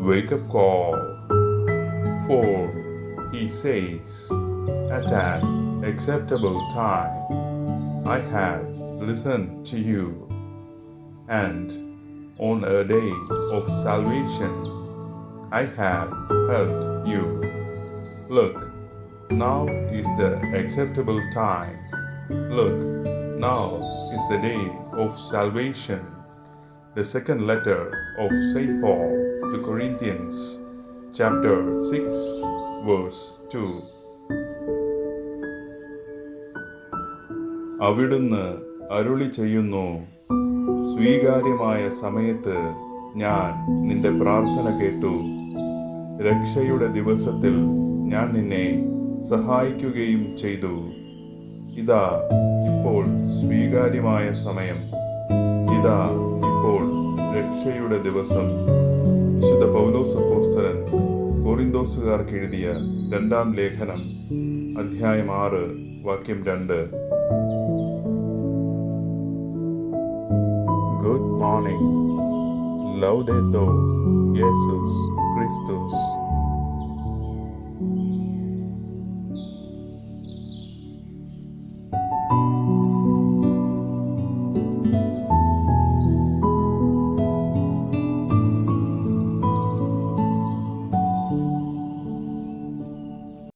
wake up call. For he says, at an acceptable time, I have listened to you, and on a day of salvation, I have helped you. Look, now is the acceptable time. Look, now is the day of salvation. The second letter of St. Paul to Corinthians, chapter 6, verse 2. അവിടുന്ന് അരുളി ചെയ്യുന്നു, സ്വീകാര്യമായ സമയത്ത് ഞാൻ നിന്റെ പ്രാർത്ഥന കേട്ടു. രക്ഷയുടെ ദിവസത്തിൽ ഞാൻ നിന്നെ സഹായിക്കുകയും ചെയ്തു. ഇതാ ഇപ്പോൾ സ്വീകാര്യമായ സമയം, ഇതാ ഇപ്പോൾ രക്ഷയുടെ ദിവസം. വിശുദ്ധ പൗലോസ് അപ്പോസ്തലൻ കൊറിന്തോസുകാർക്ക് എഴുതിയ 2-ാം ലേഖനം, അധ്യായം 6, വാക്യം 2. Good morning. Laudetur Jesus Christus.